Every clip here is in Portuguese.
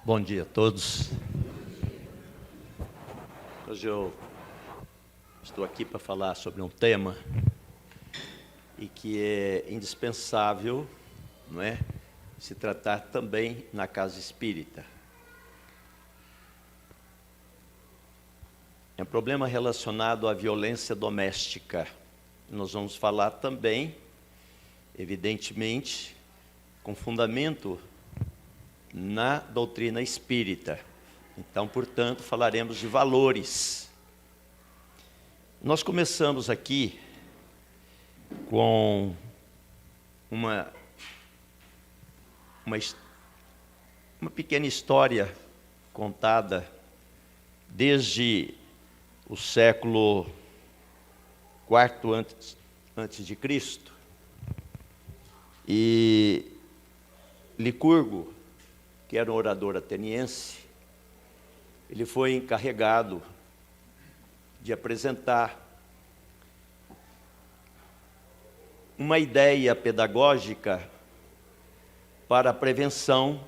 Bom dia a todos. Hoje eu estou aqui para falar sobre um tema e que é indispensável, não é, se tratar também na casa espírita. É um problema relacionado à violência doméstica. Nós vamos falar também, evidentemente, com fundamento na doutrina espírita. Então, portanto, falaremos de valores. Nós começamos aqui com uma pequena história contada desde o século IV antes de Cristo. E Licurgo, que era um orador ateniense, ele foi encarregado de apresentar uma ideia pedagógica para a prevenção,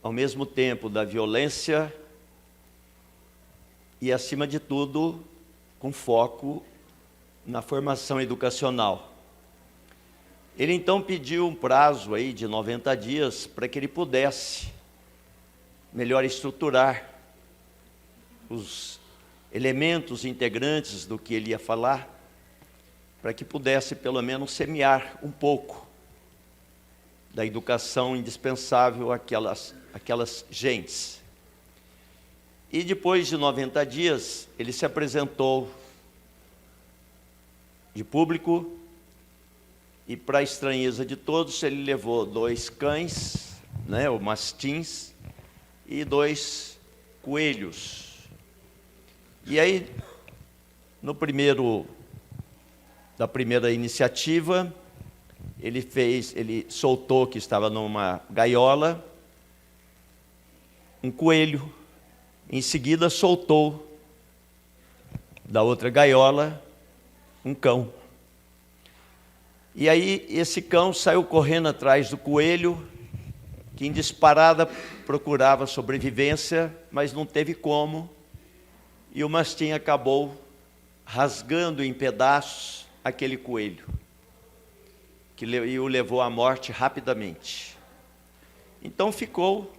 ao mesmo tempo, da violência e, acima de tudo, com foco na formação educacional. Ele então pediu um prazo aí de 90 dias para que ele pudesse melhor estruturar os elementos integrantes do que ele ia falar, para que pudesse pelo menos semear um pouco da educação indispensável àquelas gentes. E depois de 90 dias, ele se apresentou de público. E, para a estranheza de todos, ele levou 2 cães, ou mastins, e 2 coelhos. E aí, da primeira iniciativa, ele soltou, que estava numa gaiola, um coelho. Em seguida, soltou da outra gaiola um cão. E aí esse cão saiu correndo atrás do coelho, que em disparada procurava sobrevivência, mas não teve como. E o mastim acabou rasgando em pedaços aquele coelho, e o levou à morte rapidamente. Então ficou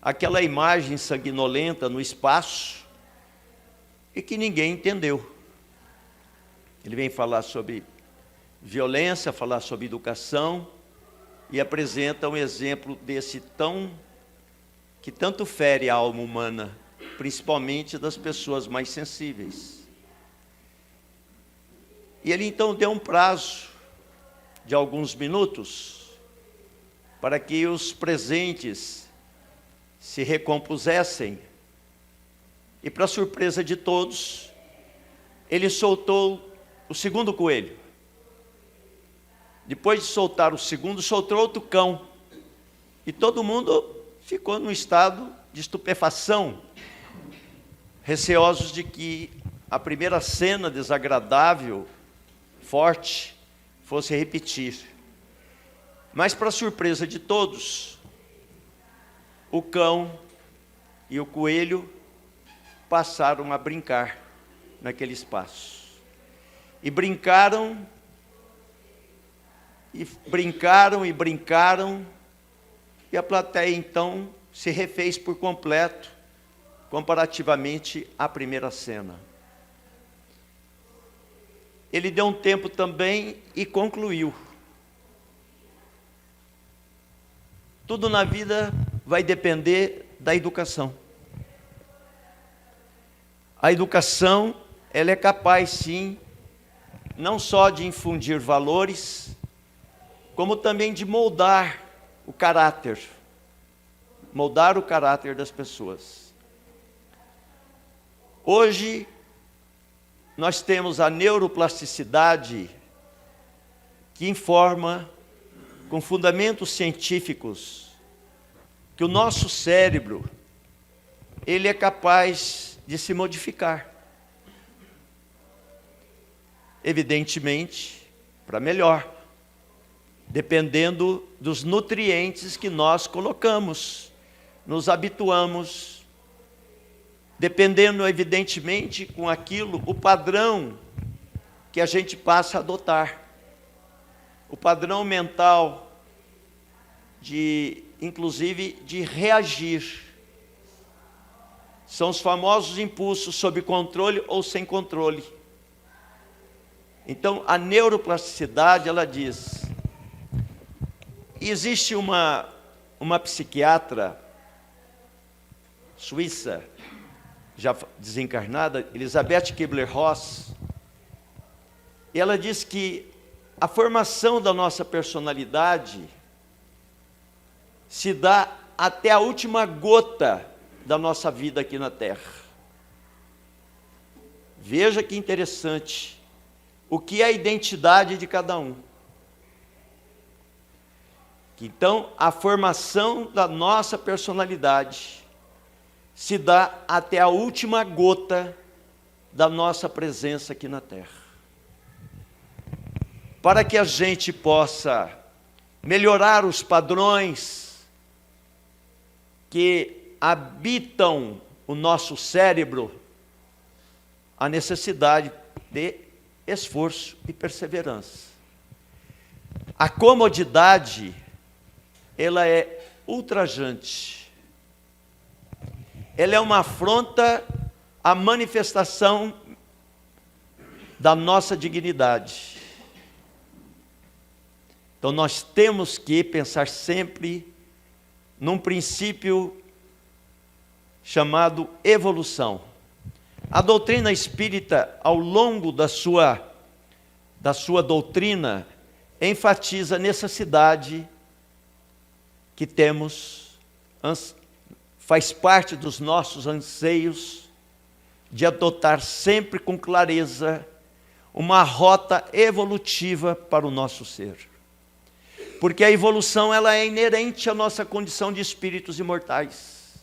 aquela imagem sanguinolenta no espaço e que ninguém entendeu. Ele vem falar sobre violência, falar sobre educação, e apresenta um exemplo desse que tanto fere a alma humana, principalmente das pessoas mais sensíveis. E ele então deu um prazo de alguns minutos para que os presentes se recompusessem, e, para surpresa de todos, ele soltou o segundo coelho. Depois de soltar o segundo, soltou outro cão. E todo mundo ficou num estado de estupefação, receosos de que a primeira cena desagradável, forte, fosse repetir. Mas, para surpresa de todos, o cão e o coelho passaram a brincar naquele espaço. E brincaram, e a plateia então se refez por completo, comparativamente à primeira cena. Ele deu um tempo também e concluiu. Tudo na vida vai depender da educação. A educação, ela é capaz, sim, não só de infundir valores, como também de moldar o caráter das pessoas. Hoje, nós temos a neuroplasticidade, que informa, com fundamentos científicos, que o nosso cérebro, ele é capaz de se modificar. Evidentemente, para melhor, dependendo dos nutrientes que nós colocamos nos habituamos, dependendo, evidentemente, com aquilo, o padrão que a gente passa a adotar. O padrão mental, inclusive, de reagir. São os famosos impulsos sob controle ou sem controle. Então, a neuroplasticidade, ela diz... Existe uma psiquiatra suíça, já desencarnada, Elisabeth Kübler-Ross, e ela diz que a formação da nossa personalidade se dá até a última gota da nossa vida aqui na Terra. Veja que interessante, o que é a identidade de cada um. Então, a formação da nossa personalidade se dá até a última gota da nossa presença aqui na Terra. Para que a gente possa melhorar os padrões que habitam o nosso cérebro, a necessidade de esforço e perseverança. A comodidade, ela é ultrajante. Ela é uma afronta à manifestação da nossa dignidade. Então nós temos que pensar sempre num princípio chamado evolução. A doutrina espírita, ao longo da sua doutrina, enfatiza a necessidade que temos, faz parte dos nossos anseios, de adotar sempre com clareza uma rota evolutiva para o nosso ser. Porque a evolução, ela é inerente à nossa condição de espíritos imortais.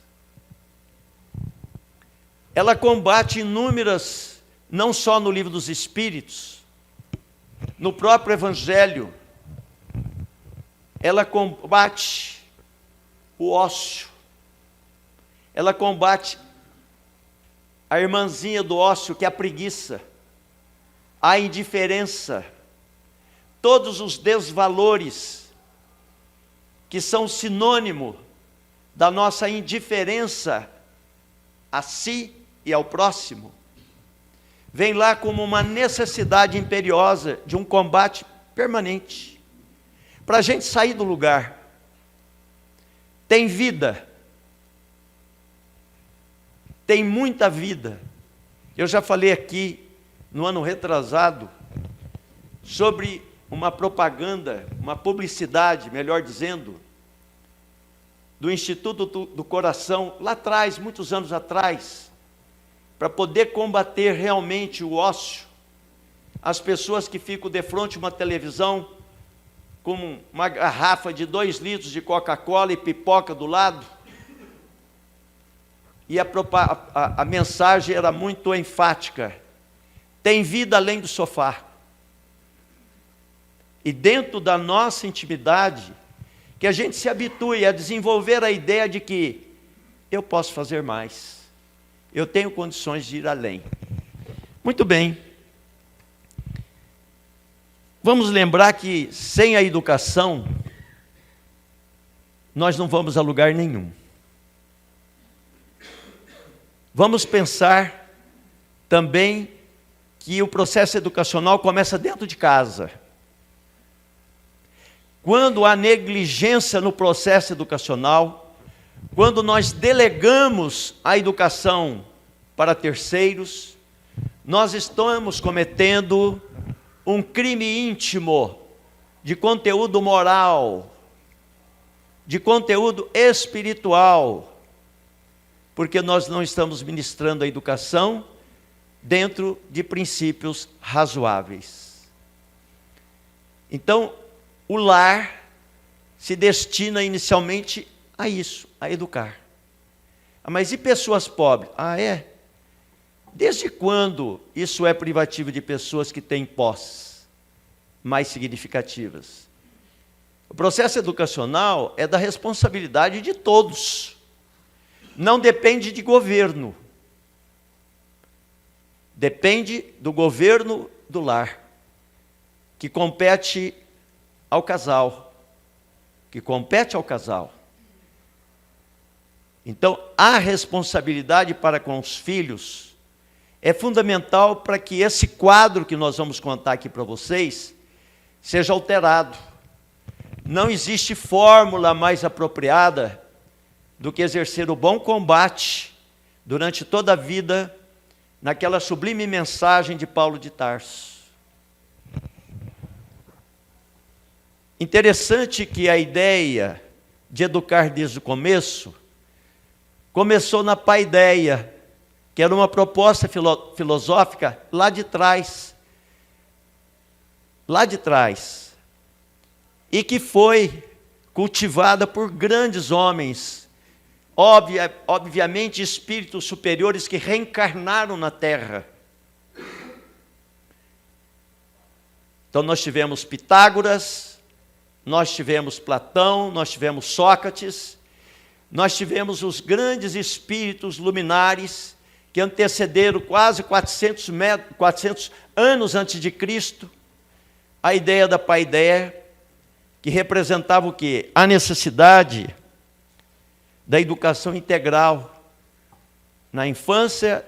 Ela combate inúmeras, não só no Livro dos Espíritos, no próprio Evangelho, ela combate o ócio, ela combate a irmãzinha do ócio, que é a preguiça, a indiferença, todos os desvalores que são sinônimo da nossa indiferença a si e ao próximo, vem lá como uma necessidade imperiosa de um combate permanente, para a gente sair do lugar. Tem vida, tem muita vida. Eu já falei aqui, no ano retrasado, sobre uma propaganda, uma publicidade, melhor dizendo, do Instituto do Coração, lá atrás, muitos anos atrás, para poder combater realmente o ócio, as pessoas que ficam de frente a uma televisão, com uma garrafa de 2 litros de Coca-Cola e pipoca do lado, e a mensagem era muito enfática: tem vida além do sofá. E dentro da nossa intimidade, que a gente se habitue a desenvolver a ideia de que eu posso fazer mais, eu tenho condições de ir além. Muito bem. Vamos lembrar que sem a educação, nós não vamos a lugar nenhum. Vamos pensar também que o processo educacional começa dentro de casa. Quando há negligência no processo educacional, quando nós delegamos a educação para terceiros, nós estamos cometendo um crime íntimo de conteúdo moral, de conteúdo espiritual, porque nós não estamos ministrando a educação dentro de princípios razoáveis. Então, o lar se destina inicialmente a isso, a educar. Mas e pessoas pobres? É? Desde quando isso é privativo de pessoas que têm posses mais significativas? O processo educacional é da responsabilidade de todos. não depende de governo. Depende do governo do lar, que compete ao casal. Então, a responsabilidade para com os filhos é fundamental para que esse quadro que nós vamos contar aqui para vocês seja alterado. Não existe fórmula mais apropriada do que exercer o bom combate durante toda a vida naquela sublime mensagem de Paulo de Tarso. Interessante que a ideia de educar desde o começo começou na paideia, que era uma proposta filosófica lá de trás, e que foi cultivada por grandes homens, obviamente espíritos superiores que reencarnaram na Terra. Então nós tivemos Pitágoras, nós tivemos Platão, nós tivemos Sócrates, nós tivemos os grandes espíritos luminares que antecederam quase 400 anos antes de Cristo, a ideia da paideia, que representava o quê? A necessidade da educação integral na infância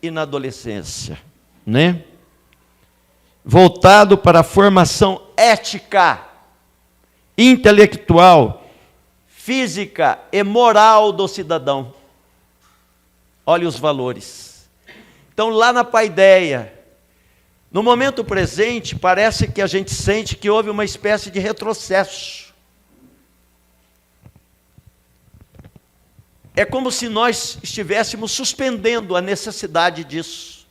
e na adolescência, né? Voltado para a formação ética, intelectual, física e moral do cidadão. Olha os valores. Então, lá na paideia, no momento presente, parece que a gente sente que houve uma espécie de retrocesso. É como se nós estivéssemos suspendendo a necessidade disso.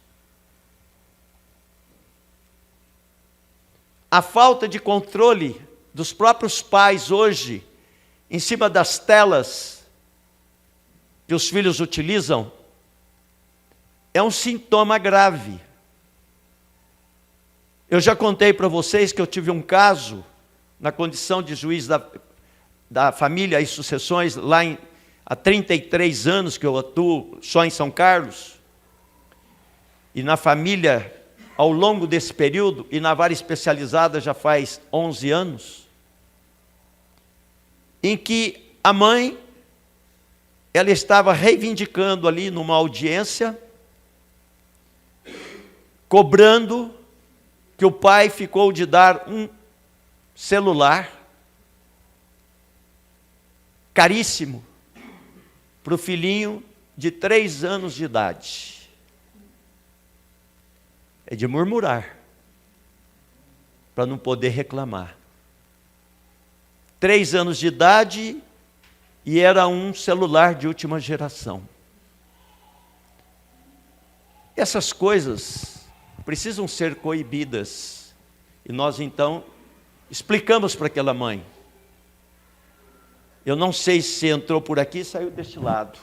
A falta de controle dos próprios pais hoje, em cima das telas que os filhos utilizam, é um sintoma grave. Eu já contei para vocês que eu tive um caso, na condição de juiz da família e sucessões, há 33 anos que eu atuo só em São Carlos, e na família, ao longo desse período, e na vara especializada já faz 11 anos, em que a mãe, ela estava reivindicando ali numa audiência, cobrando que o pai ficou de dar um celular caríssimo para o filhinho de 3 anos de idade. É de murmurar, para não poder reclamar. 3 anos de idade e era um celular de última geração. Essas coisas precisam ser coibidas. E nós, então, explicamos para aquela mãe. Eu não sei se entrou por aqui e saiu deste lado,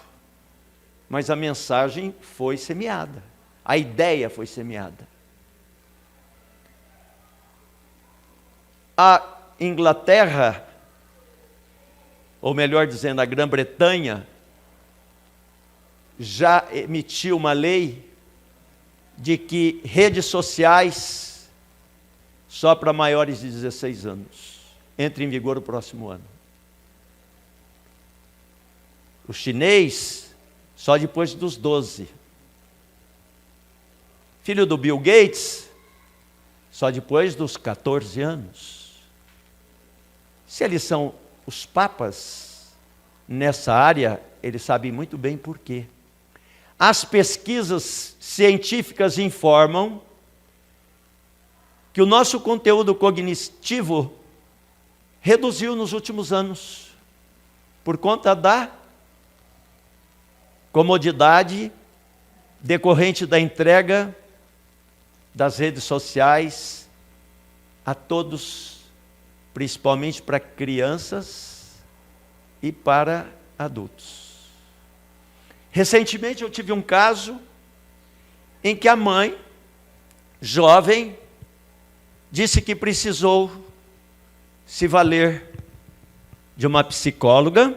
mas a mensagem foi semeada. A ideia foi semeada. A Inglaterra, ou melhor dizendo, a Grã-Bretanha, já emitiu uma lei de que redes sociais só para maiores de 16 anos. Entra em vigor o próximo ano. O chinês, só depois dos 12. Filho do Bill Gates, só depois dos 14 anos. Se eles são os papas nessa área, eles sabem muito bem por quê. As pesquisas científicas informam que o nosso conteúdo cognitivo reduziu nos últimos anos, por conta da comodidade decorrente da entrega das redes sociais a todos, principalmente para crianças e para adultos. Recentemente eu tive um caso em que a mãe, jovem, disse que precisou se valer de uma psicóloga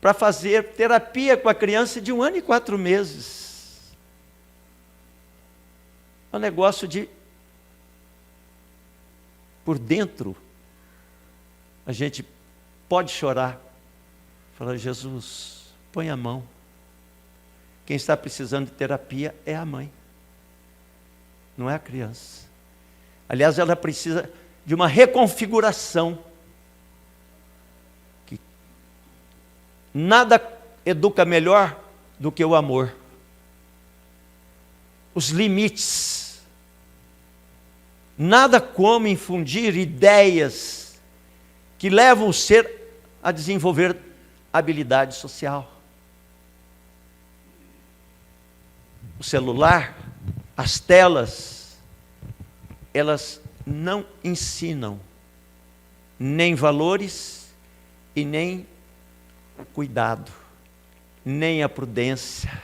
para fazer terapia com a criança de 1 ano e 4 meses. É um negócio de... Por dentro, a gente pode chorar. Falar, Jesus, põe a mão. Quem está precisando de terapia é a mãe, não é a criança. Aliás, ela precisa de uma reconfiguração. Que nada educa melhor do que o amor. Os limites. Nada como infundir ideias que levam o ser a desenvolver habilidade social. O celular, as telas, elas não ensinam nem valores e nem o cuidado, nem a prudência,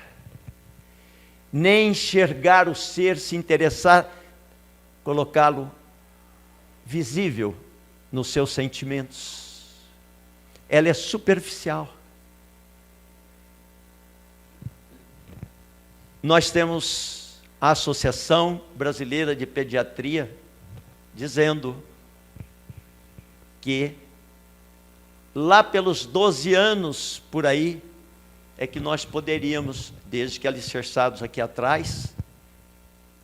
nem enxergar o ser, se interessar, colocá-lo visível nos seus sentimentos. Ela é superficial. Nós temos a Associação Brasileira de Pediatria dizendo que lá pelos 12 anos por aí é que nós poderíamos, desde que alicerçados aqui atrás,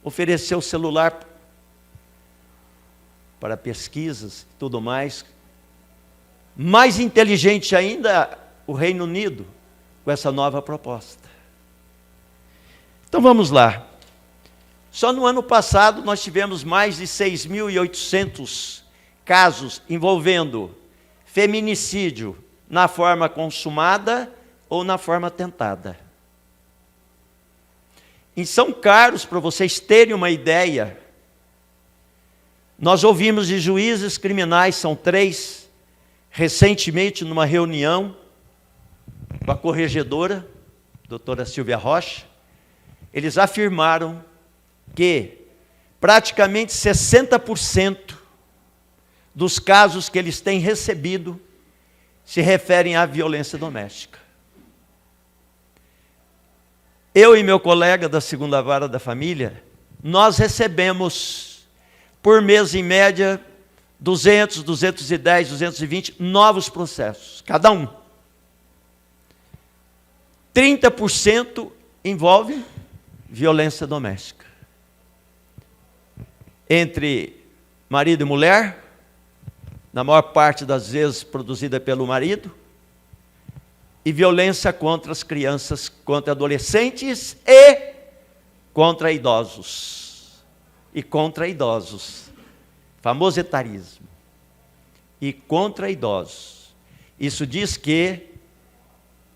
oferecer o celular para pesquisas e tudo mais. Mais inteligente ainda o Reino Unido com essa nova proposta. Então vamos lá. Só no ano passado nós tivemos mais de 6.800 casos envolvendo feminicídio na forma consumada ou na forma tentada. Em São Carlos, para vocês terem uma ideia, nós ouvimos de juízes criminais, são 3, recentemente numa reunião com a corregedora, doutora Silvia Rocha, eles afirmaram que praticamente 60% dos casos que eles têm recebido se referem à violência doméstica. Eu e meu colega da 2ª Vara da Família, nós recebemos por mês, em média, 200, 210, 220 novos processos, cada um. 30% envolve violência doméstica. Entre marido e mulher, na maior parte das vezes produzida pelo marido, e violência contra as crianças, contra adolescentes e contra idosos. E contra idosos. Famoso etarismo. E contra idosos. Isso diz que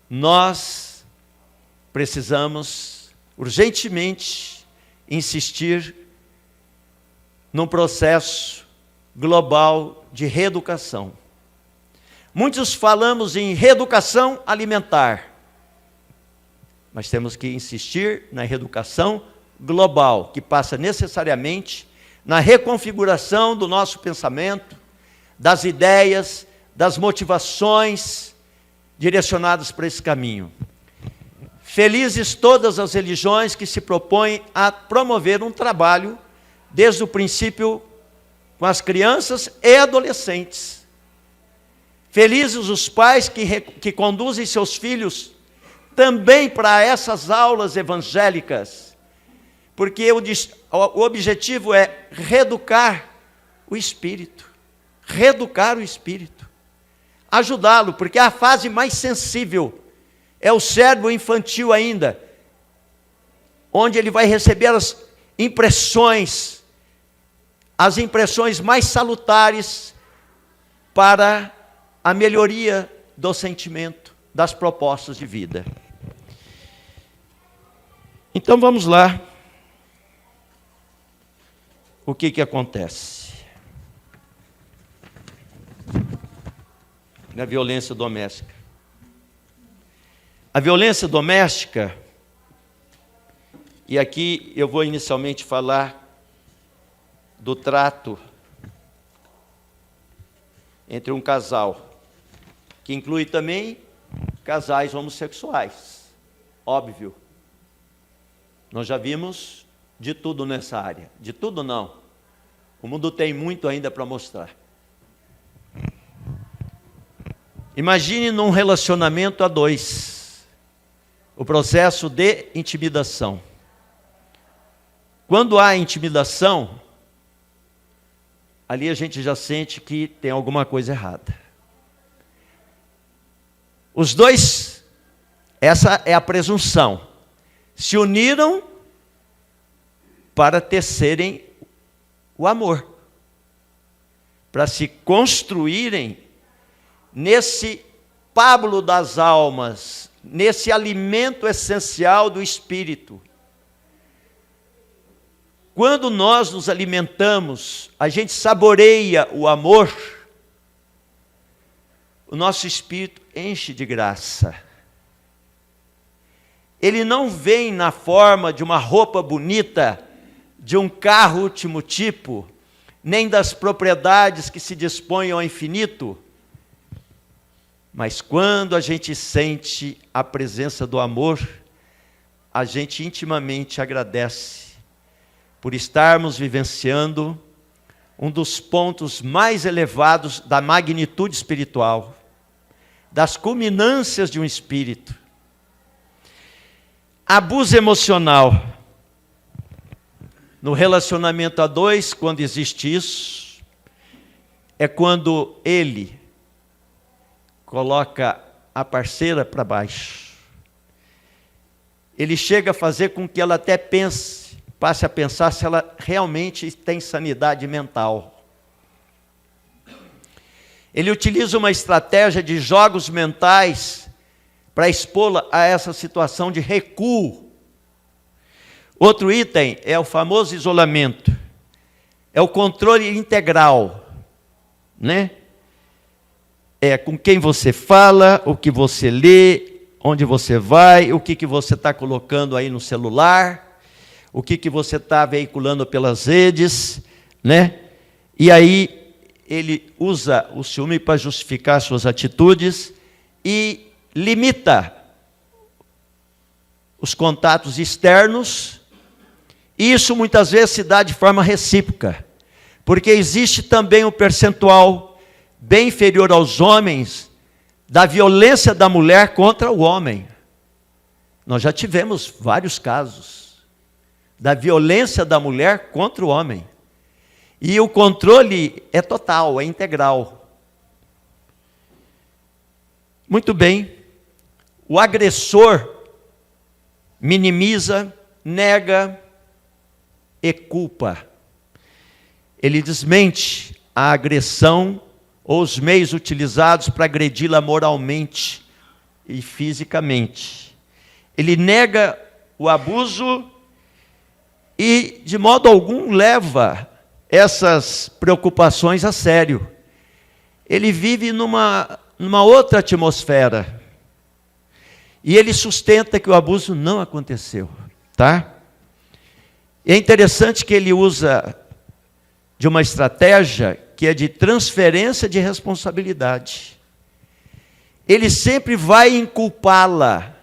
nós precisamos urgentemente insistir num processo global de reeducação. Muitos falamos em reeducação alimentar, mas temos que insistir na reeducação global, que passa necessariamente na reconfiguração do nosso pensamento, das ideias, das motivações direcionadas para esse caminho. Felizes todas as religiões que se propõem a promover um trabalho desde o princípio com as crianças e adolescentes. Felizes os pais que conduzem seus filhos também para essas aulas evangélicas, porque o objetivo é reeducar o espírito, ajudá-lo, porque a fase mais sensível é o cérebro infantil ainda, onde ele vai receber as impressões mais salutares para a melhoria do sentimento, das propostas de vida. Então vamos lá. O que acontece na violência doméstica? A violência doméstica, e aqui eu vou inicialmente falar do trato entre um casal, que inclui também casais homossexuais. Óbvio. Nós já vimos de tudo nessa área. De tudo não. O mundo tem muito ainda para mostrar. Imagine num relacionamento a dois, o processo de intimidação. Quando há intimidação, ali a gente já sente que tem alguma coisa errada. Os dois, essa é a presunção, se uniram para tecerem o amor, para se construírem nesse pábulo das almas, nesse alimento essencial do espírito. Quando nós nos alimentamos, a gente saboreia o amor, o nosso espírito enche de graça. Ele não vem na forma de uma roupa bonita, de um carro último tipo, nem das propriedades que se dispõem ao infinito. Mas quando a gente sente a presença do amor, a gente intimamente agradece por estarmos vivenciando um dos pontos mais elevados da magnitude espiritual, das culminâncias de um espírito. Abuso emocional. No relacionamento a dois, quando existe isso, é quando ele coloca a parceira para baixo. Ele chega a fazer com que ela até passe a pensar se ela realmente tem sanidade mental. Ele utiliza uma estratégia de jogos mentais para expô-la a essa situação de recuo. Outro item é o famoso isolamento. É o controle integral, né? É com quem você fala, o que você lê, onde você vai, o que você está colocando aí no celular, o que você está veiculando pelas redes, né? E aí ele usa o ciúme para justificar suas atitudes e limita os contatos externos. E isso muitas vezes se dá de forma recíproca, porque existe também um percentual bem inferior aos homens da violência da mulher contra o homem. Nós já tivemos vários casos da violência da mulher contra o homem. E o controle é total, é integral. Muito bem. O agressor minimiza, nega e culpa. Ele desmente a agressão ou os meios utilizados para agredi-la moralmente e fisicamente. Ele nega o abuso e, de modo algum, leva essas preocupações a sério. Ele vive numa outra atmosfera. E ele sustenta que o abuso não aconteceu, tá? É interessante que ele usa de uma estratégia que é de transferência de responsabilidade. Ele sempre vai inculpá-la.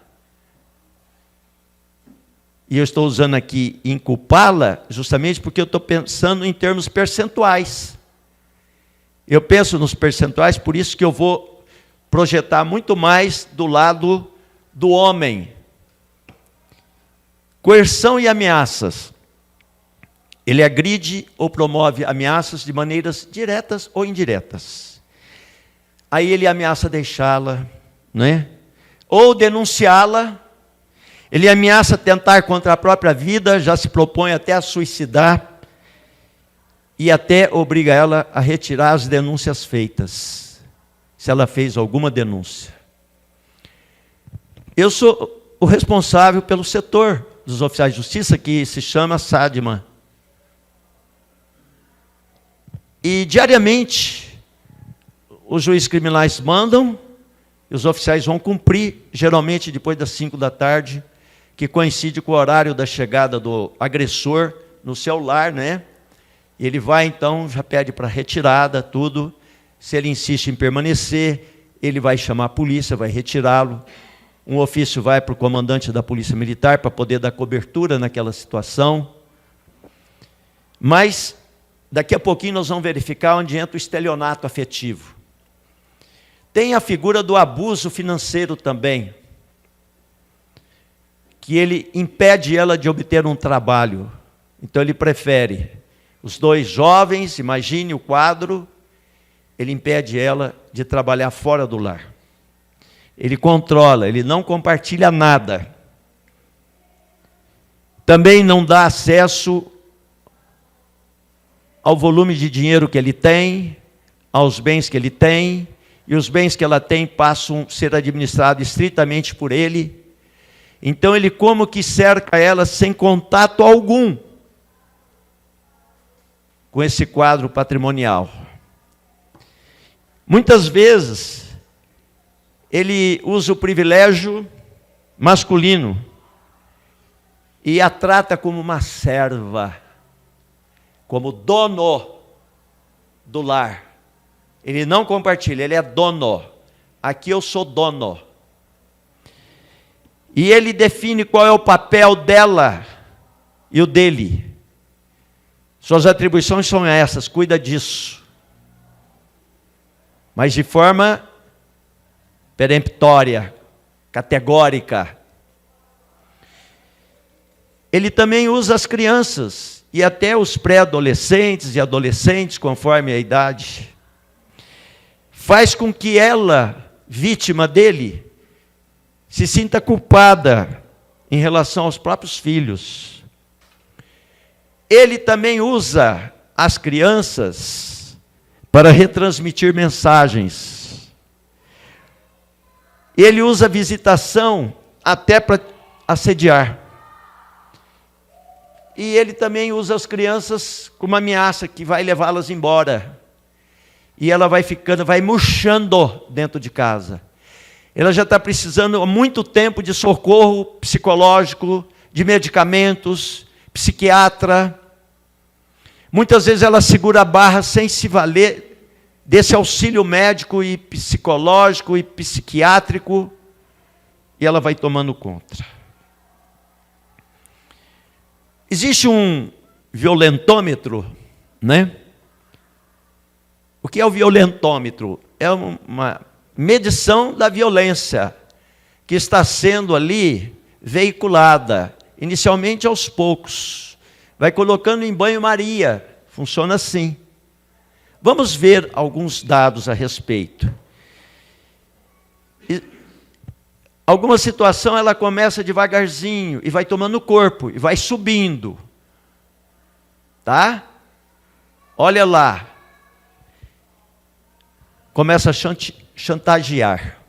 E eu estou usando aqui inculpá-la justamente porque eu estou pensando em termos percentuais. Eu penso nos percentuais, por isso que eu vou projetar muito mais do lado do homem. Coerção e ameaças. Ele agride ou promove ameaças de maneiras diretas ou indiretas. Aí ele ameaça deixá-la, né? Ou denunciá-la. Ele ameaça tentar contra a própria vida, já se propõe até a suicidar e até obriga ela a retirar as denúncias feitas, se ela fez alguma denúncia. Eu sou o responsável pelo setor dos oficiais de justiça, que se chama SADMA. E diariamente, os juízes criminais mandam, e os oficiais vão cumprir, geralmente depois das 5 da tarde, que coincide com o horário da chegada do agressor no seu lar, né? E ele vai então, já pede para retirada, tudo. Se ele insiste em permanecer, ele vai chamar a polícia, vai retirá-lo. Um ofício vai para o comandante da Polícia Militar para poder dar cobertura naquela situação. Mas, daqui a pouquinho nós vamos verificar onde entra o estelionato afetivo. Tem a figura do abuso financeiro também, que ele impede ela de obter um trabalho. Então ele prefere os dois jovens, imagine o quadro, ele impede ela de trabalhar fora do lar. Ele controla, ele não compartilha nada. Também não dá acesso ao volume de dinheiro que ele tem, aos bens que ele tem, e os bens que ela tem passam a ser administrados estritamente por ele. Então ele como que cerca ela sem contato algum com esse quadro patrimonial. Muitas vezes ele usa o privilégio masculino e a trata como uma serva, como dono do lar. Ele não compartilha, ele é dono. Aqui eu sou dono. E ele define qual é o papel dela e o dele. Suas atribuições são essas, cuida disso. Mas de forma peremptória, categórica. Ele também usa as crianças e até os pré-adolescentes e adolescentes, conforme a idade. Faz com que ela, vítima dele, se sinta culpada em relação aos próprios filhos. Ele também usa as crianças para retransmitir mensagens. Ele usa a visitação até para assediar. E ele também usa as crianças como ameaça, que vai levá-las embora. E ela vai ficando, vai murchando dentro de casa. Ela já está precisando há muito tempo de socorro psicológico, de medicamentos, psiquiatra. Muitas vezes ela segura a barra sem se valer desse auxílio médico e psicológico e psiquiátrico, e ela vai tomando conta. Existe um violentômetro, né? O que é o violentômetro? É uma medição da violência que está sendo ali veiculada, inicialmente aos poucos. Vai colocando em banho-maria, funciona assim. Vamos ver alguns dados a respeito. Alguma situação ela começa devagarzinho e vai tomando corpo e vai subindo. Tá? Olha lá. Começa a chantagear.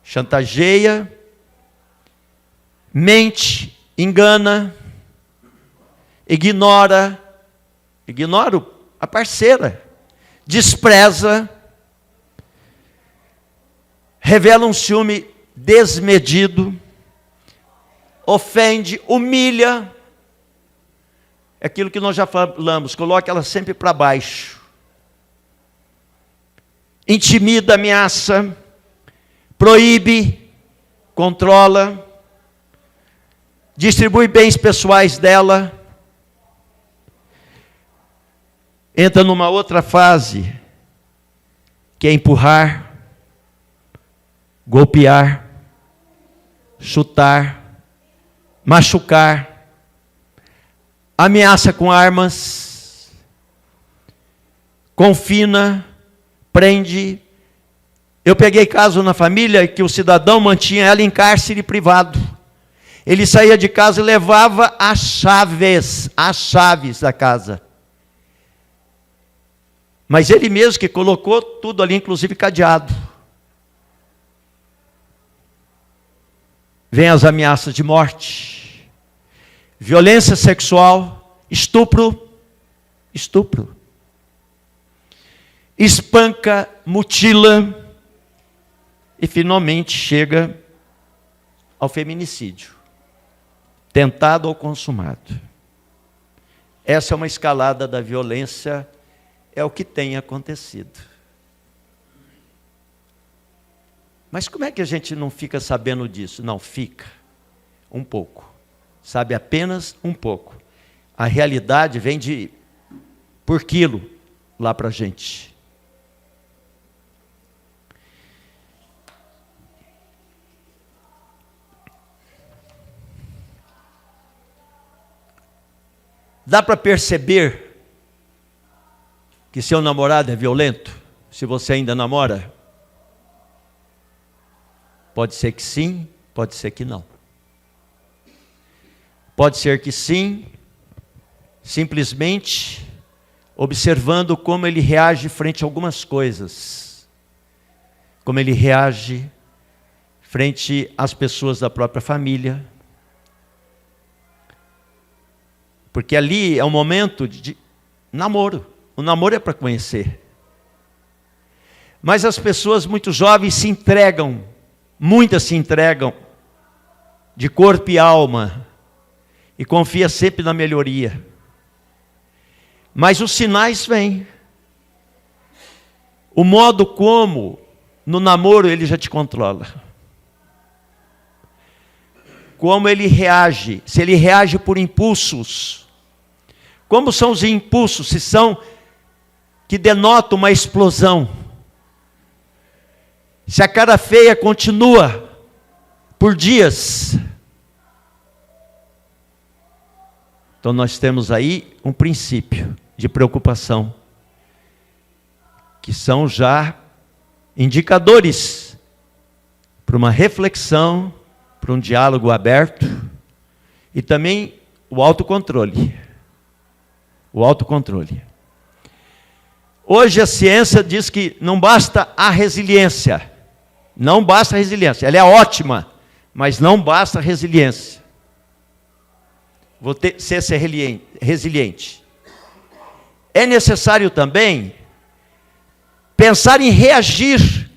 Chantageia, mente, engana, ignora a parceira, despreza, revela um ciúme desmedido, ofende, humilha. É aquilo que nós já falamos, coloca ela sempre para baixo. Intimida, ameaça, proíbe, controla, distribui bens pessoais dela. Entra numa outra fase, que é empurrar, golpear, chutar, machucar, ameaça com armas, confina, prende. Eu peguei caso na família que o cidadão mantinha ela em cárcere privado. Ele saía de casa e levava as chaves da casa. Mas ele mesmo que colocou tudo ali, inclusive cadeado. Vem as ameaças de morte, violência sexual, estupro. Espanca, mutila e finalmente chega ao feminicídio, tentado ou consumado. Essa é uma escalada da violência, é o que tem acontecido. Mas como é que a gente não fica sabendo disso? Não, fica. Um pouco. Sabe apenas um pouco. A realidade vem por quilo lá para a gente. Dá para perceber que seu namorado é violento? Se você ainda namora? Pode ser que sim, pode ser que não. Pode ser que sim, simplesmente observando como ele reage frente a algumas coisas. Como ele reage frente às pessoas da própria família. Porque ali é um momento de namoro. O namoro é para conhecer. Mas as pessoas muito jovens se entregam, muitas se entregam, de corpo e alma, e confia sempre na melhoria. Mas os sinais vêm. O modo como, no namoro, ele já te controla. Como ele reage, se ele reage por impulsos. Como são os impulsos? Se são que denotam uma explosão. Se a cara feia continua por dias. Então nós temos aí um princípio de preocupação, que são já indicadores para uma reflexão, para um diálogo aberto, e também o autocontrole. O autocontrole. Hoje a ciência diz que não basta a resiliência. Não basta a resiliência. Ela é ótima, mas não basta a resiliência. Vou ser resiliente. É necessário também pensar em reagir.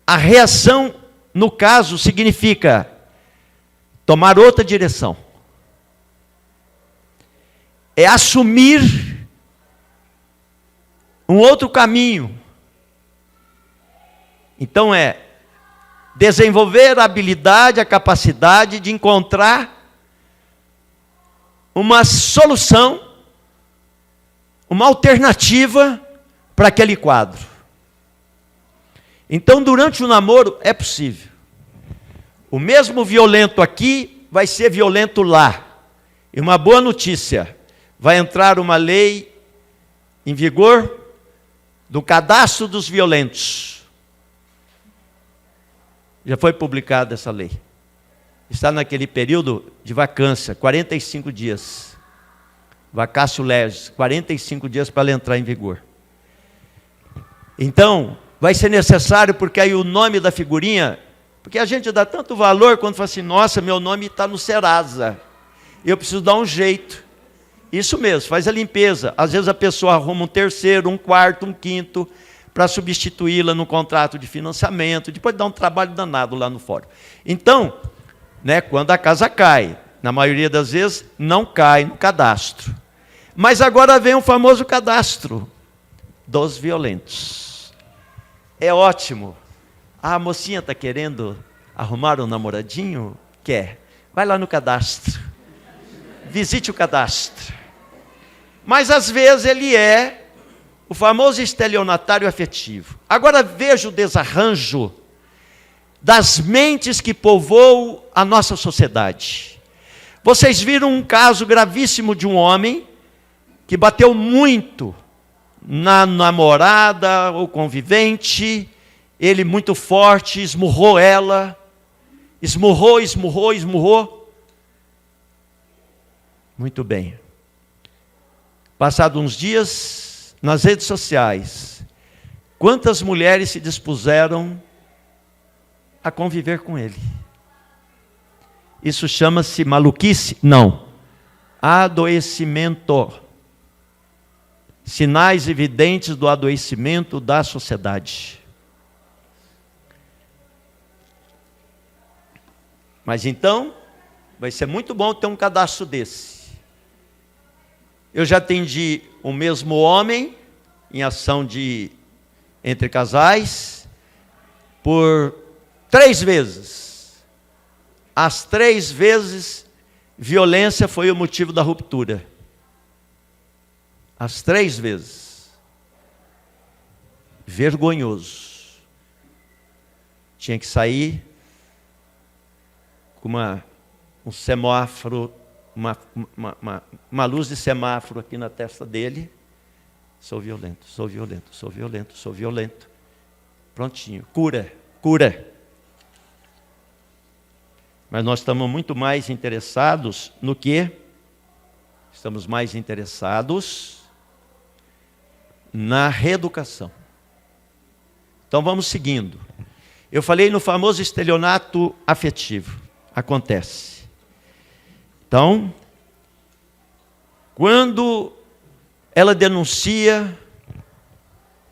A reação, no caso, significa tomar outra direção. É assumir um outro caminho. Então é desenvolver a habilidade, a capacidade de encontrar uma solução, uma alternativa para aquele quadro. Então, durante o namoro é possível. O mesmo violento aqui vai ser violento lá. E uma boa notícia, vai entrar uma lei em vigor do cadastro dos violentos. Já foi publicada essa lei. Está naquele período de vacância, 45 dias. Vacácio legis, 45 dias para ela entrar em vigor. Então, vai ser necessário, porque aí o nome da figurinha, porque a gente dá tanto valor quando fala assim, nossa, meu nome está no Serasa, eu preciso dar um jeito. Isso mesmo, faz a limpeza. Às vezes a pessoa arruma um terceiro, um quarto, um quinto, para substituí-la no contrato de financiamento, depois dá um trabalho danado lá no fórum. Então, quando a casa cai, na maioria das vezes, não cai no cadastro. Mas agora vem o famoso cadastro dos violentos. É ótimo. A mocinha está querendo arrumar um namoradinho? Quer. Vai lá no cadastro. Visite o cadastro. Mas às vezes ele é o famoso estelionatário afetivo. Agora veja o desarranjo das mentes que povoam a nossa sociedade. Vocês viram um caso gravíssimo de um homem que bateu muito na namorada ou convivente, ele muito forte, esmurrou ela, esmurrou. Muito bem. Passados uns dias, nas redes sociais, quantas mulheres se dispuseram a conviver com ele? Isso chama-se maluquice? Não. Adoecimento. Sinais evidentes do adoecimento da sociedade. Mas então, vai ser muito bom ter um cadastro desse. Eu já atendi o mesmo homem em ação entre casais, por 3 vezes. As 3 vezes, violência foi o motivo da ruptura. As 3 vezes. Vergonhoso. Tinha que sair com um semáforo, uma luz de semáforo aqui na testa dele. Sou violento, sou violento, sou violento, sou violento. Prontinho, cura. Mas nós estamos muito mais interessados no quê? Estamos mais interessados na reeducação. Então vamos seguindo. Eu falei no famoso estelionato afetivo. Acontece. Então, quando ela denuncia,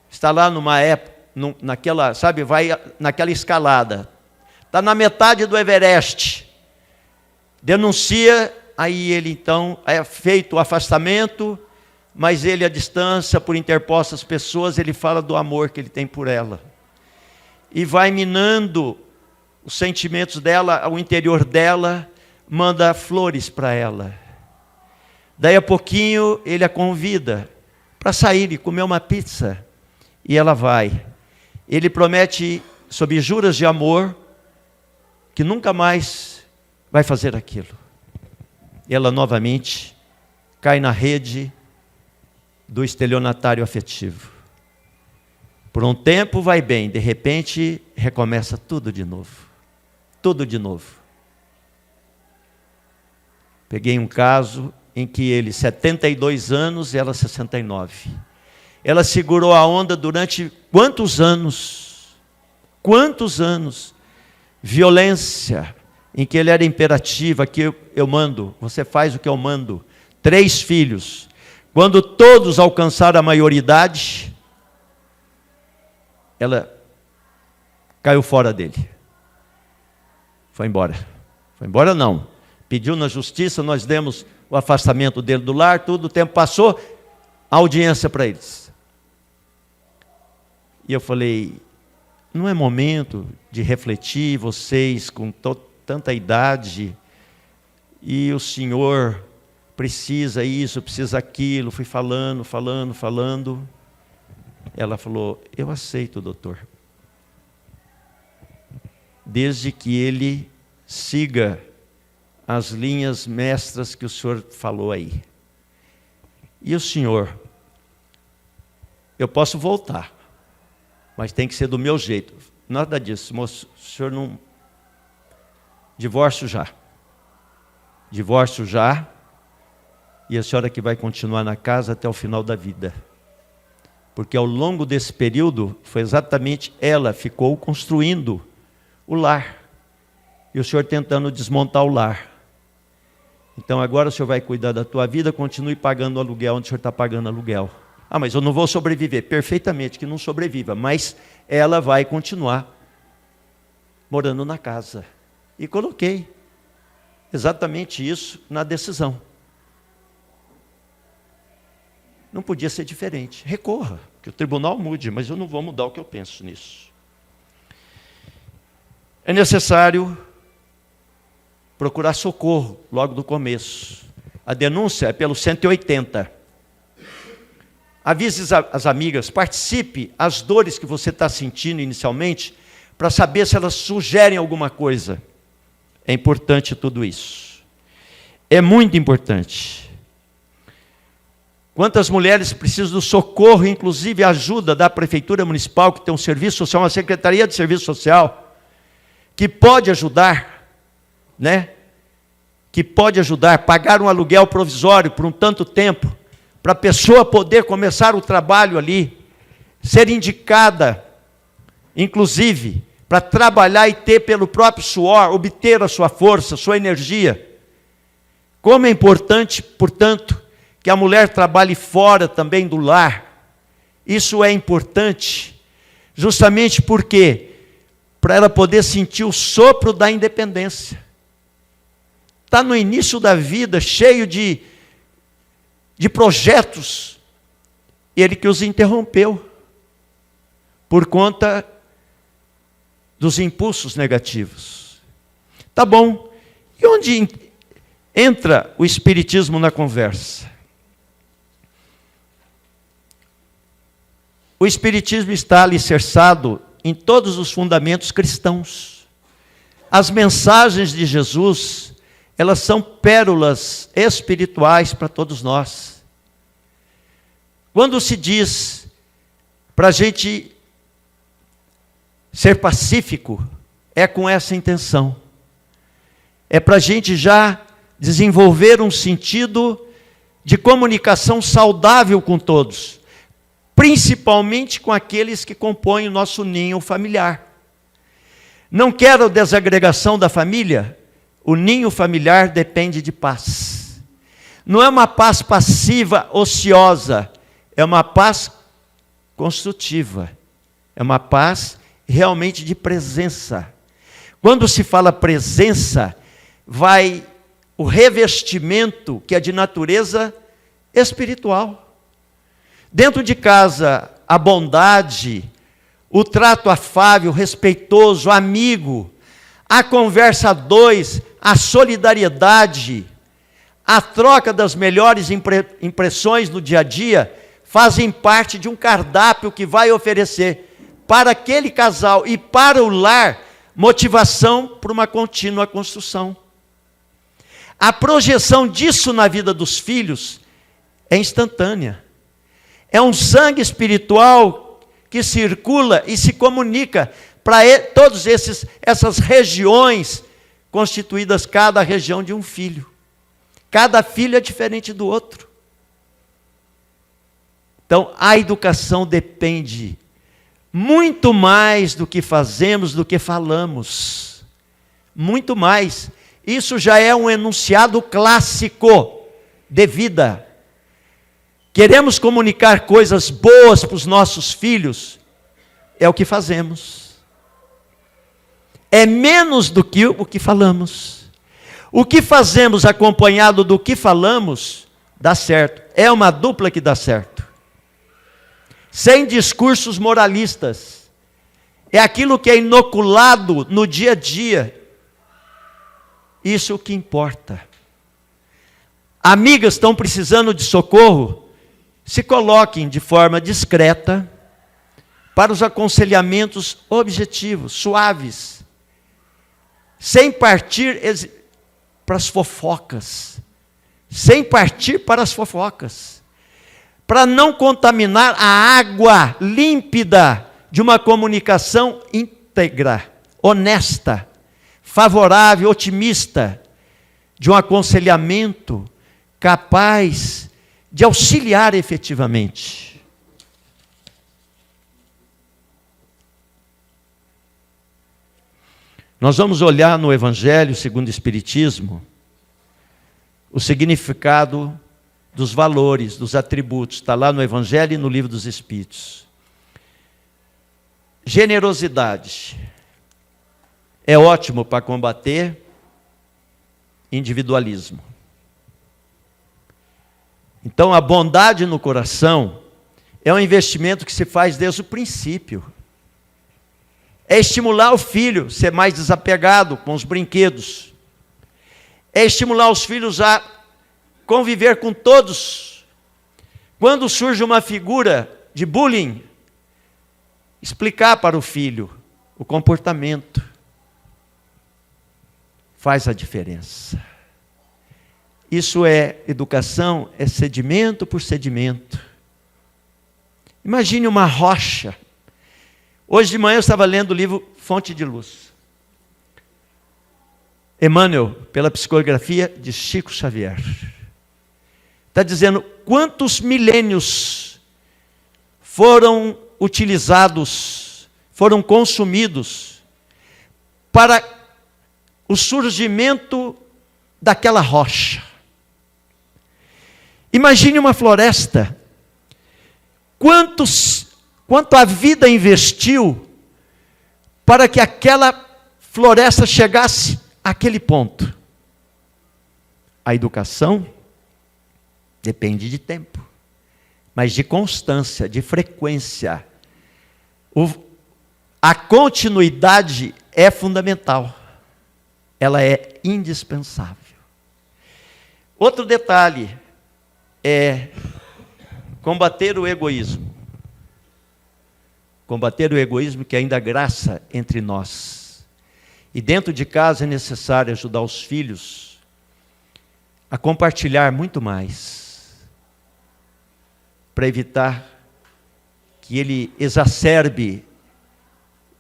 está lá numa época, naquela, sabe, vai naquela escalada. Está na metade do Everest. Denuncia, aí ele então, é feito o afastamento, mas ele à distância, por interpostas pessoas, ele fala do amor que ele tem por ela. E vai minando os sentimentos dela, o interior dela, manda flores para ela. Daí a pouquinho ele a convida para sair e comer uma pizza. E ela vai. Ele promete, sob juras de amor, que nunca mais vai fazer aquilo. Ela novamente cai na rede do estelionatário afetivo. Por um tempo vai bem, de repente recomeça tudo de novo. Tudo de novo. Peguei um caso em que ele, 72 anos, e ela 69. Ela segurou a onda durante quantos anos? Quantos anos? Violência, em que ele era imperativo, aqui eu mando, você faz o que eu mando. 3 filhos. Quando todos alcançaram a maioridade, ela caiu fora dele. Foi embora. Foi embora não. Pediu na justiça, nós demos o afastamento dele do lar, tudo, o tempo passou, audiência para eles. E eu falei, não é momento de refletir, vocês com tanta idade, e o senhor precisa isso, precisa aquilo. Fui falando. Ela falou, eu aceito, doutor. Desde que ele siga as linhas mestras que o senhor falou aí. E o senhor, eu posso voltar, mas tem que ser do meu jeito. Nada disso, moço, o senhor não... Divórcio já. Divórcio já. E a senhora que vai continuar na casa até o final da vida. Porque ao longo desse período, foi exatamente ela ficou construindo o lar. E o senhor tentando desmontar o lar. Então agora o senhor vai cuidar da tua vida, continue pagando o aluguel onde o senhor está pagando aluguel. Ah, mas eu não vou sobreviver. Perfeitamente que não sobreviva, mas ela vai continuar morando na casa. E coloquei exatamente isso na decisão. Não podia ser diferente. Recorra, que o tribunal mude, mas eu não vou mudar o que eu penso nisso. É necessário procurar socorro logo do começo. A denúncia é pelo 180. Avise as amigas, participe as dores que você está sentindo inicialmente, para saber se elas sugerem alguma coisa. É importante tudo isso. É muito importante. Quantas mulheres precisam do socorro, inclusive a ajuda da Prefeitura Municipal, que tem um serviço social, uma Secretaria de Serviço Social, que pode ajudar, né? Que pode ajudar, pagar um aluguel provisório por um tanto tempo, para a pessoa poder começar o trabalho ali, ser indicada, inclusive, para trabalhar e ter pelo próprio suor, obter a sua força, a sua energia. Como é importante, portanto, que a mulher trabalhe fora também do lar. Isso é importante, justamente porque, para ela poder sentir o sopro da independência. Está no início da vida, cheio de projetos, ele que os interrompeu, por conta dos impulsos negativos. Tá bom. E onde entra o Espiritismo na conversa? O Espiritismo está alicerçado em todos os fundamentos cristãos. As mensagens de Jesus, elas são pérolas espirituais para todos nós. Quando se diz para a gente ser pacífico, é com essa intenção. É para a gente já desenvolver um sentido de comunicação saudável com todos, principalmente com aqueles que compõem o nosso ninho familiar. Não quero desagregação da família? O ninho familiar depende de paz. Não é uma paz passiva, ociosa, é uma paz construtiva, é uma paz realmente de presença. Quando se fala presença, vai o revestimento que é de natureza espiritual. Dentro de casa, a bondade, o trato afável, respeitoso, amigo, a conversa a dois, a solidariedade, a troca das melhores impressões no dia a dia, fazem parte de um cardápio que vai oferecer para aquele casal e para o lar motivação para uma contínua construção. A projeção disso na vida dos filhos é instantânea. É um sangue espiritual que circula e se comunica para todas essas regiões constituídas, cada região de um filho. Cada filho é diferente do outro. Então, a educação depende muito mais do que fazemos, do que falamos. Muito mais. Isso já é um enunciado clássico de vida. Queremos comunicar coisas boas para os nossos filhos, é o que fazemos. É menos do que o que falamos. O que fazemos acompanhado do que falamos, dá certo. É uma dupla que dá certo. Sem discursos moralistas. É aquilo que é inoculado no dia a dia. Isso é o que importa. Amigas estão precisando de socorro? Se coloquem de forma discreta para os aconselhamentos objetivos, suaves, sem partir para as fofocas, para não contaminar a água límpida de uma comunicação íntegra, honesta, favorável, otimista, de um aconselhamento capaz de auxiliar efetivamente. Nós vamos olhar no Evangelho segundo o Espiritismo o significado dos valores, dos atributos. Está lá no Evangelho e no Livro dos Espíritos. Generosidade é ótimo para combater individualismo. Então, a bondade no coração é um investimento que se faz desde o princípio. É estimular o filho a ser mais desapegado com os brinquedos. É estimular os filhos a conviver com todos. Quando surge uma figura de bullying, explicar para o filho o comportamento. Faz a diferença. Isso é educação, é sedimento por sedimento. Imagine uma rocha. Hoje de manhã eu estava lendo o livro Fonte de Luz. Emmanuel, pela psicografia de Chico Xavier. Está dizendo quantos milênios foram utilizados, foram consumidos para o surgimento daquela rocha. Imagine uma floresta. Quanto a vida investiu para que aquela floresta chegasse àquele ponto? A educação depende de tempo, mas de constância, de frequência. A continuidade é fundamental. Ela é indispensável. Outro detalhe é combater o egoísmo. Combater o egoísmo que ainda graça entre nós. E dentro de casa é necessário ajudar os filhos a compartilhar muito mais, para evitar que ele exacerbe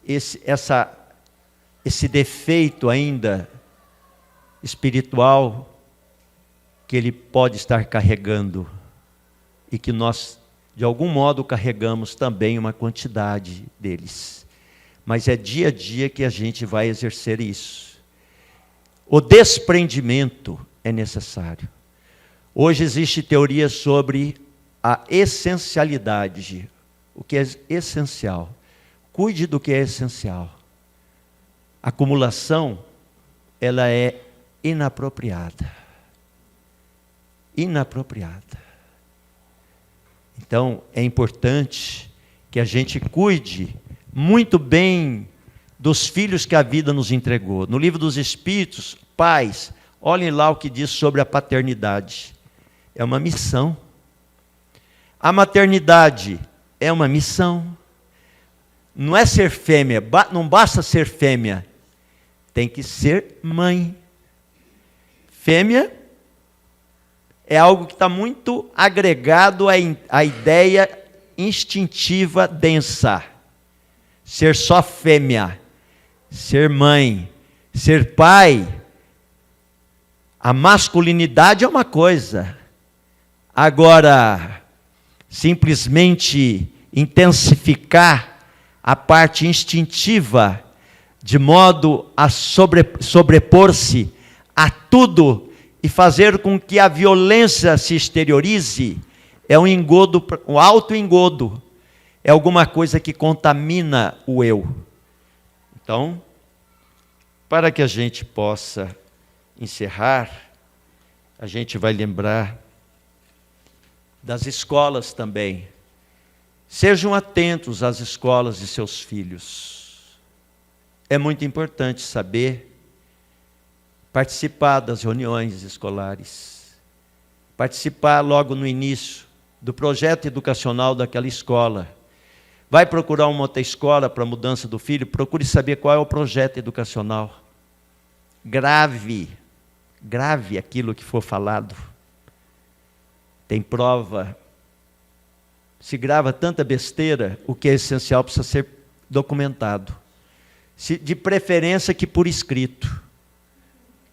esse defeito ainda espiritual que ele pode estar carregando e que nós, de algum modo, carregamos também uma quantidade deles. Mas é dia a dia que a gente vai exercer isso. O desprendimento é necessário. Hoje existe teoria sobre a essencialidade. O que é essencial? Cuide do que é essencial. A acumulação, ela é inapropriada. Inapropriada. Então, é importante que a gente cuide muito bem dos filhos que a vida nos entregou. No livro dos Espíritos, pais, olhem lá o que diz sobre a paternidade. É uma missão. A maternidade é uma missão. Não é ser fêmea, não basta ser fêmea, tem que ser mãe. Fêmea é algo que está muito agregado à ideia instintiva densa. Ser só fêmea, ser mãe, ser pai. A masculinidade é uma coisa. Agora, simplesmente intensificar a parte instintiva, de modo a sobrepor-se a tudo e fazer com que a violência se exteriorize, é um engodo, um autoengodo, é alguma coisa que contamina o eu. Então, para que a gente possa encerrar, a gente vai lembrar das escolas também. Sejam atentos às escolas de seus filhos. É muito importante saber participar das reuniões escolares, participar logo no início do projeto educacional daquela escola. Vai procurar uma outra escola para a mudança do filho, procure saber qual é o projeto educacional. Grave aquilo que for falado. Tem prova. Se grava tanta besteira, o que é essencial precisa ser documentado. De preferência que por escrito,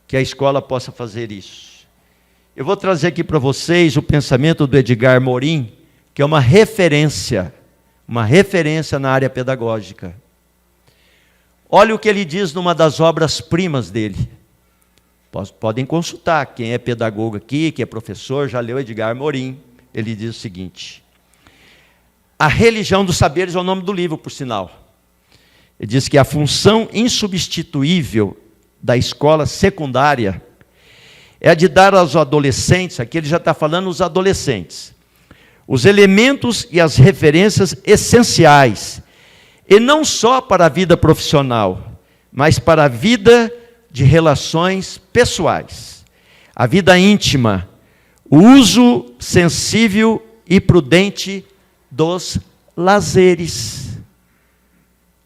que a escola possa fazer isso. Eu vou trazer aqui para vocês o pensamento do Edgar Morin, que é uma referência na área pedagógica. Olha o que ele diz numa das obras-primas dele. Podem consultar, quem é pedagogo aqui, quem é professor, já leu Edgar Morin. Ele diz o seguinte: A Religião dos Saberes é o nome do livro, por sinal. Ele diz que a função insubstituível da escola secundária é a de dar aos adolescentes, aqui ele já está falando os adolescentes, os elementos e as referências essenciais, e não só para a vida profissional, mas para a vida de relações pessoais, a vida íntima, o uso sensível e prudente dos lazeres.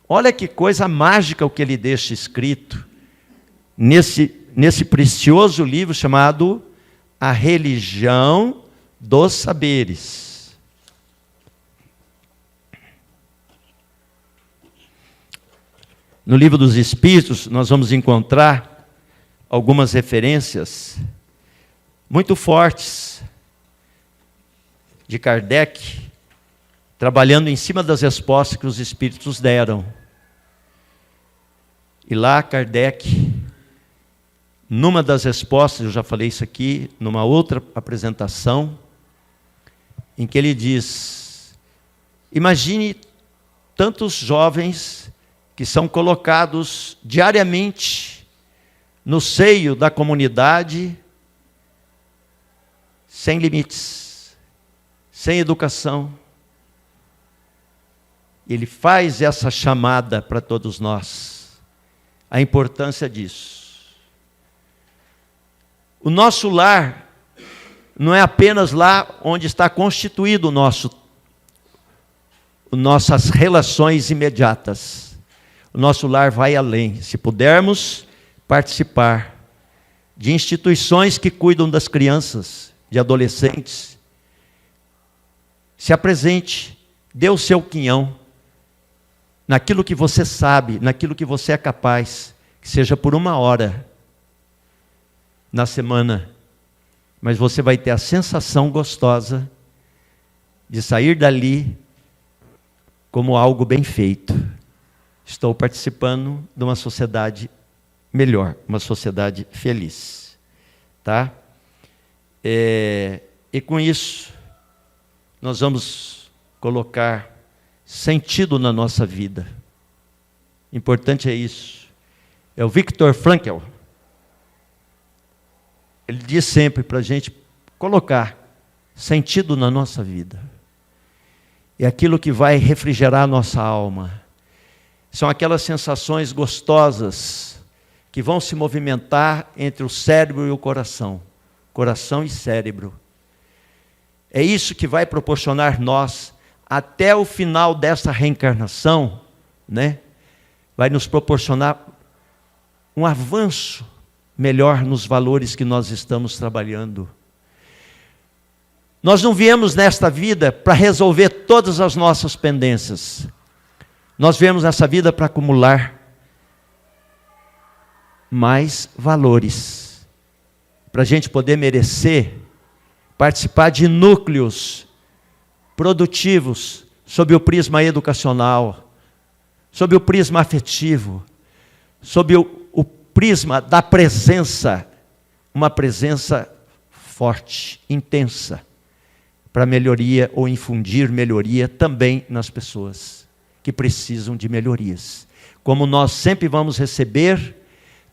Olha que coisa mágica o que ele deixa escrito nesse precioso livro chamado A Religião dos Saberes. No Livro dos Espíritos, nós vamos encontrar algumas referências muito fortes de Kardec, trabalhando em cima das respostas que os Espíritos deram. E lá Kardec, numa das respostas, eu já falei isso aqui, numa outra apresentação, em que ele diz: imagine tantos jovens que são colocados diariamente no seio da comunidade, sem limites, sem educação. ele faz essa chamada para todos nós. A importância disso. O nosso lar não é apenas lá onde está constituído nossas relações imediatas. O nosso lar vai além. Se pudermos participar de instituições que cuidam das crianças, de adolescentes, se apresente, dê o seu quinhão, naquilo que você sabe, naquilo que você é capaz, que seja por 1 hora na semana, mas você vai ter a sensação gostosa de sair dali como algo bem feito. Estou participando de uma sociedade melhor, uma sociedade feliz. Tá? E com isso, nós vamos colocar sentido na nossa vida. Importante é isso. É o Viktor Frankl. Ele diz sempre para a gente colocar sentido na nossa vida. É aquilo que vai refrigerar a nossa alma. São aquelas sensações gostosas que vão se movimentar entre o cérebro e o coração. Coração e cérebro. É isso que vai proporcionar nós, até o final dessa reencarnação, né? Vai nos proporcionar um avanço melhor nos valores que nós estamos trabalhando. Nós não viemos nesta vida para resolver todas as nossas pendências. Nós viemos nessa vida para acumular mais valores, para a gente poder merecer participar de núcleos produtivos sob o prisma educacional, sob o prisma afetivo, sob o prisma da presença, uma presença forte, intensa, para melhoria ou infundir melhoria também nas pessoas que precisam de melhorias. Como nós sempre vamos receber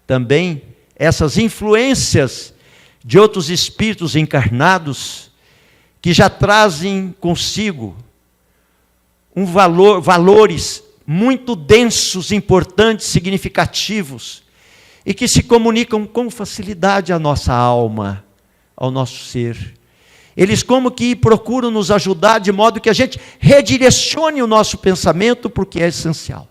também essas influências de outros espíritos encarnados que já trazem consigo valores muito densos, importantes, significativos, e que se comunicam com facilidade à nossa alma, ao nosso ser. Eles como que procuram nos ajudar de modo que a gente redirecione o nosso pensamento porque é essencial.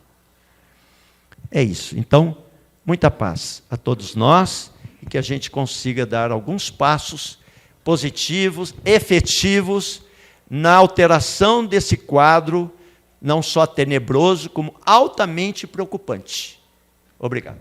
É isso. Então, muita paz a todos nós e que a gente consiga dar alguns passos positivos, efetivos, na alteração desse quadro, não só tenebroso, como altamente preocupante. Obrigado.